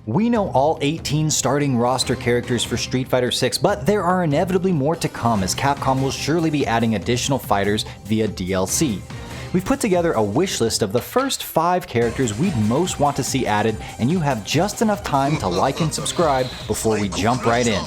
We know all 18 starting roster characters for Street Fighter 6, but there are inevitably more to come as Capcom will surely be adding additional fighters via DLC. We've put together a wish list of the first 5 characters we'd most want to see added, and you have just enough time to like and subscribe before we jump right in.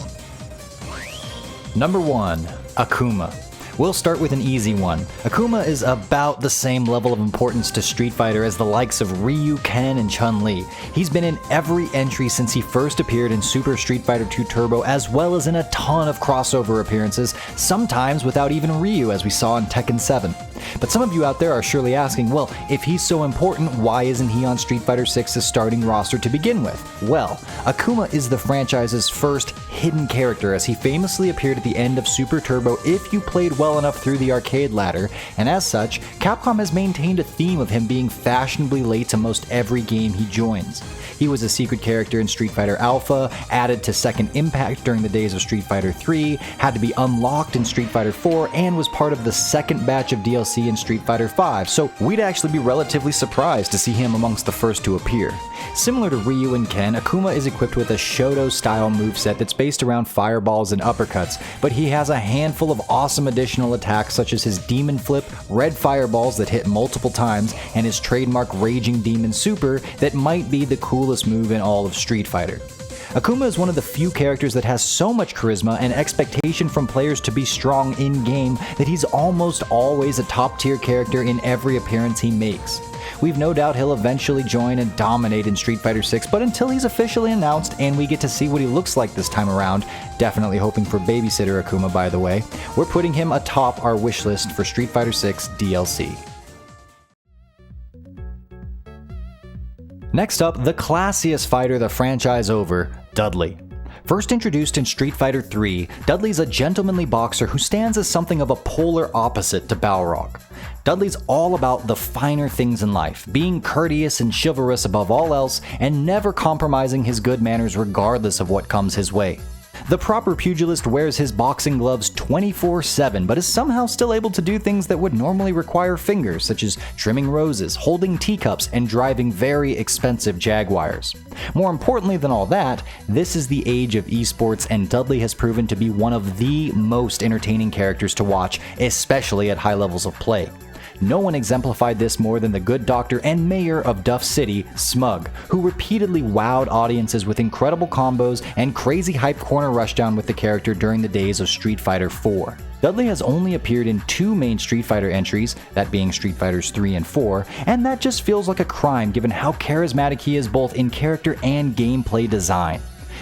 Number 1. Akuma. We'll start with an easy one. Akuma is about the same level of importance to Street Fighter as the likes of Ryu, Ken, and Chun-Li. He's been in every entry since he first appeared in Super Street Fighter 2 Turbo, as well as in a ton of crossover appearances, sometimes without even Ryu, as we saw in Tekken 7. But some of you out there are surely asking, well, if he's so important, why isn't he on Street Fighter 6's starting roster to begin with? Well, Akuma is the franchise's first hidden character, as he famously appeared at the end of Super Turbo if you played well enough through the arcade ladder, and as such, Capcom has maintained a theme of him being fashionably late to most every game he joins. He was a secret character in Street Fighter Alpha, added to Second Impact during the days of Street Fighter 3, had to be unlocked in Street Fighter 4, and was part of the second batch of DLC in Street Fighter 5, so we'd actually be relatively surprised to see him amongst the first to appear. Similar to Ryu and Ken, Akuma is equipped with a Shoto-style moveset that's based around fireballs and uppercuts, but he has a handful of awesome additional attacks such as his Demon Flip, red fireballs that hit multiple times, and his trademark Raging Demon Super that might be the coolest move in all of Street Fighter. Akuma is one of the few characters that has so much charisma and expectation from players to be strong in-game that he's almost always a top-tier character in every appearance he makes. We've no doubt he'll eventually join and dominate in Street Fighter 6, but until he's officially announced and we get to see what he looks like this time around, definitely hoping for Babysitter Akuma by the way, we're putting him atop our wish list for Street Fighter 6 DLC. Next up, the classiest fighter the franchise over, Dudley. First introduced in Street Fighter 3, Dudley's a gentlemanly boxer who stands as something of a polar opposite to Balrog. Dudley's all about the finer things in life, being courteous and chivalrous above all else, and never compromising his good manners regardless of what comes his way. The proper pugilist wears his boxing gloves 24/7, but is somehow still able to do things that would normally require fingers, such as trimming roses, holding teacups, and driving very expensive Jaguars. More importantly than all that, this is the age of esports, and Dudley has proven to be one of the most entertaining characters to watch, especially at high levels of play. No one exemplified this more than the good doctor and mayor of Duff City, Smug, who repeatedly wowed audiences with incredible combos and crazy hype corner rushdown with the character during the days of Street Fighter 4. Dudley has only appeared in 2 main Street Fighter entries, that being Street Fighters 3 and 4, and that just feels like a crime given how charismatic he is both in character and gameplay design.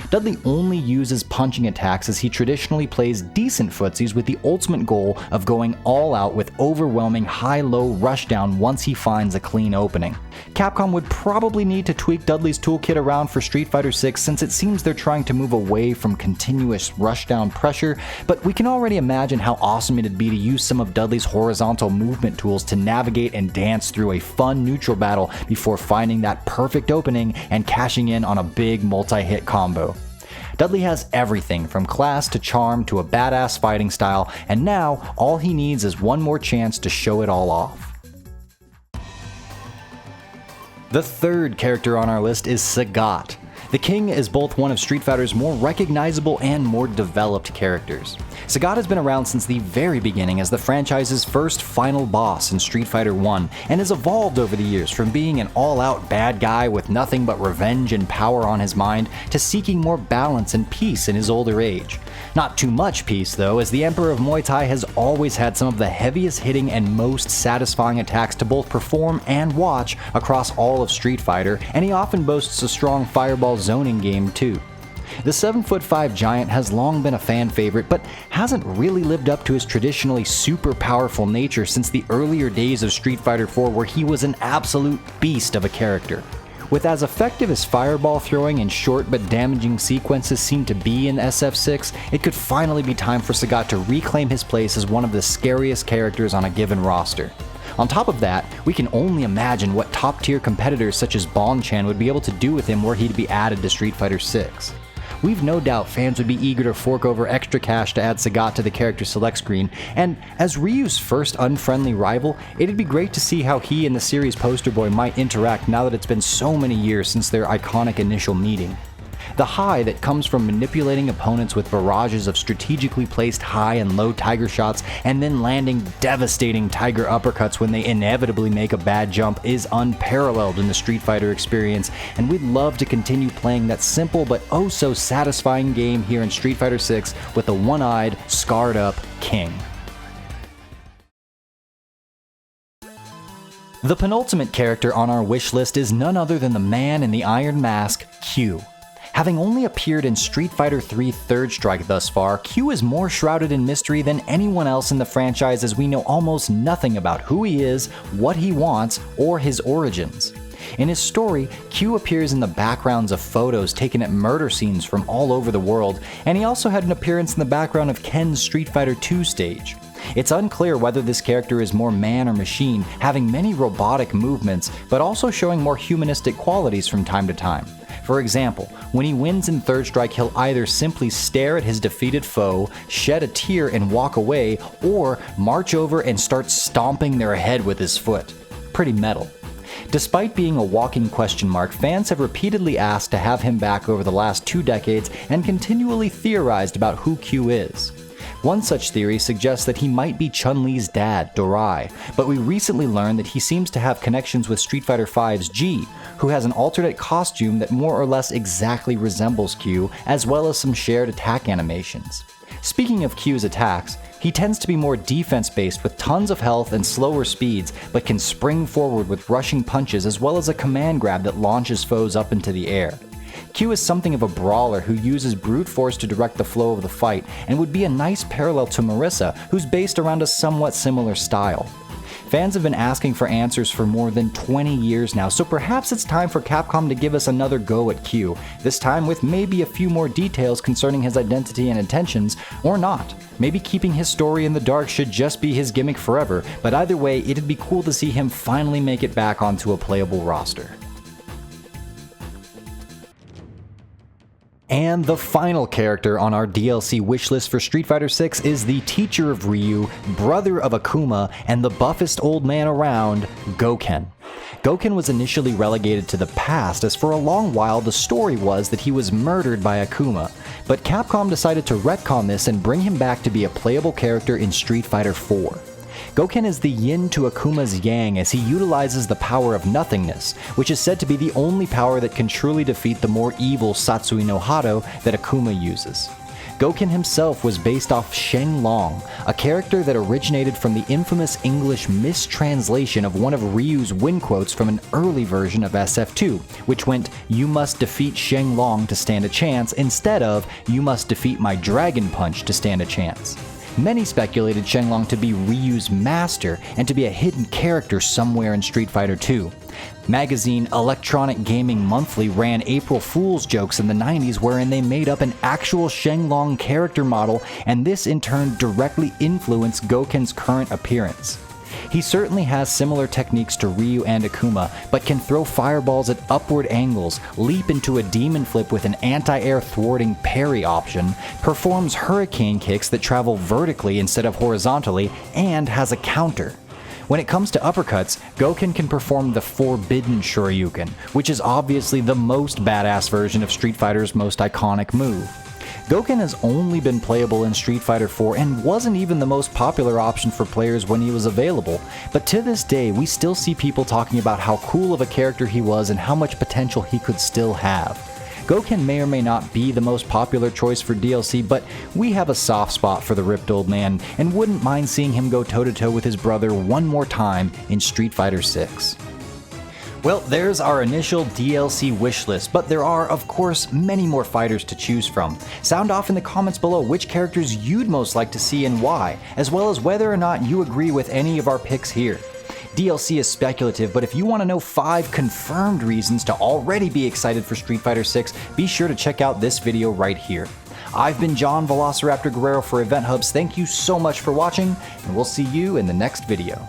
Dudley only uses punching attacks as he traditionally plays decent footsies with the ultimate goal of going all out with overwhelming high-low rushdown once he finds a clean opening. Capcom would probably need to tweak Dudley's toolkit around for Street Fighter 6 since it seems they're trying to move away from continuous rushdown pressure, but we can already imagine how awesome it'd be to use some of Dudley's horizontal movement tools to navigate and dance through a fun neutral battle before finding that perfect opening and cashing in on a big multi-hit combo. Dudley has everything from class to charm to a badass fighting style, and now all he needs is one more chance to show it all off. The third character on our list is Sagat. The King is both one of Street Fighter's more recognizable and more developed characters. Sagat has been around since the very beginning as the franchise's first final boss in Street Fighter 1, and has evolved over the years from being an all-out bad guy with nothing but revenge and power on his mind to seeking more balance and peace in his older age. Not too much peace though, as the Emperor of Muay Thai has always had some of the heaviest hitting and most satisfying attacks to both perform and watch across all of Street Fighter, and he often boasts a strong fireball zoning game too. The 7'5" giant has long been a fan favorite, but hasn't really lived up to his traditionally super powerful nature since the earlier days of Street Fighter 4 where he was an absolute beast of a character. With as effective as fireball throwing and short but damaging sequences seem to be in SF6, it could finally be time for Sagat to reclaim his place as one of the scariest characters on a given roster. On top of that, we can only imagine what top-tier competitors such as Bonchan would be able to do with him were he to be added to Street Fighter 6. We've no doubt fans would be eager to fork over extra cash to add Sagat to the character select screen, and as Ryu's first unfriendly rival, it'd be great to see how he and the series poster boy might interact now that it's been so many years since their iconic initial meeting. The high that comes from manipulating opponents with barrages of strategically placed high and low tiger shots and then landing devastating tiger uppercuts when they inevitably make a bad jump is unparalleled in the Street Fighter experience, and we'd love to continue playing that simple but oh so satisfying game here in Street Fighter 6 with a one-eyed, scarred up king. The penultimate character on our wish list is none other than the man in the iron mask, Q. Having only appeared in Street Fighter 3 Third Strike thus far, Q is more shrouded in mystery than anyone else in the franchise, as we know almost nothing about who he is, what he wants, or his origins. In his story, Q appears in the backgrounds of photos taken at murder scenes from all over the world, and he also had an appearance in the background of Ken's Street Fighter 2 stage. It's unclear whether this character is more man or machine, having many robotic movements, but also showing more humanistic qualities from time to time. For example, when he wins in Third Strike, he'll either simply stare at his defeated foe, shed a tear and walk away, or march over and start stomping their head with his foot. Pretty metal. Despite being a walking question mark, fans have repeatedly asked to have him back over the last 2 decades and continually theorized about who Q is. One such theory suggests that he might be Chun-Li's dad, Dorai, but we recently learned that he seems to have connections with Street Fighter V's G, who has an alternate costume that more or less exactly resembles Q, as well as some shared attack animations. Speaking of Q's attacks, he tends to be more defense-based with tons of health and slower speeds, but can spring forward with rushing punches as well as a command grab that launches foes up into the air. Q is something of a brawler who uses brute force to direct the flow of the fight, and would be a nice parallel to Marissa, who's based around a somewhat similar style. Fans have been asking for answers for more than 20 years now, so perhaps it's time for Capcom to give us another go at Q, this time with maybe a few more details concerning his identity and intentions, or not. Maybe keeping his story in the dark should just be his gimmick forever, but either way, it'd be cool to see him finally make it back onto a playable roster. And the final character on our DLC wishlist for Street Fighter 6 is the teacher of Ryu, brother of Akuma, and the buffest old man around, Gouken. Gouken was initially relegated to the past, as for a long while the story was that he was murdered by Akuma, but Capcom decided to retcon this and bring him back to be a playable character in Street Fighter 4. Gouken is the yin to Akuma's yang, as he utilizes the power of nothingness, which is said to be the only power that can truly defeat the more evil Satsui no Hado that Akuma uses. Gouken himself was based off Sheng Long, a character that originated from the infamous English mistranslation of one of Ryu's win quotes from an early version of SF2, which went, "You must defeat Sheng Long to stand a chance," instead of, "You must defeat my Dragon Punch to stand a chance." Many speculated Shenlong to be Ryu's master and to be a hidden character somewhere in Street Fighter 2. Magazine Electronic Gaming Monthly ran April Fool's jokes in the 90s wherein they made up an actual Shenlong character model, and this in turn directly influenced Gouken's current appearance. He certainly has similar techniques to Ryu and Akuma, but can throw fireballs at upward angles, leap into a demon flip with an anti-air thwarting parry option, performs hurricane kicks that travel vertically instead of horizontally, and has a counter. When it comes to uppercuts, Gouken can perform the Forbidden Shoryuken, which is obviously the most badass version of Street Fighter's most iconic move. Gouken has only been playable in Street Fighter 4 and wasn't even the most popular option for players when he was available, but to this day we still see people talking about how cool of a character he was and how much potential he could still have. Gouken may or may not be the most popular choice for DLC, but we have a soft spot for the ripped old man and wouldn't mind seeing him go toe-to-toe with his brother one more time in Street Fighter 6. Well, there's our initial DLC wishlist, but there are, of course, many more fighters to choose from. Sound off in the comments below which characters you'd most like to see and why, as well as whether or not you agree with any of our picks here. DLC is speculative, but if you want to know 5 confirmed reasons to already be excited for Street Fighter 6, be sure to check out this video right here. I've been John Velociraptor Guerrero for EventHubs. Thank you so much for watching, and we'll see you in the next video.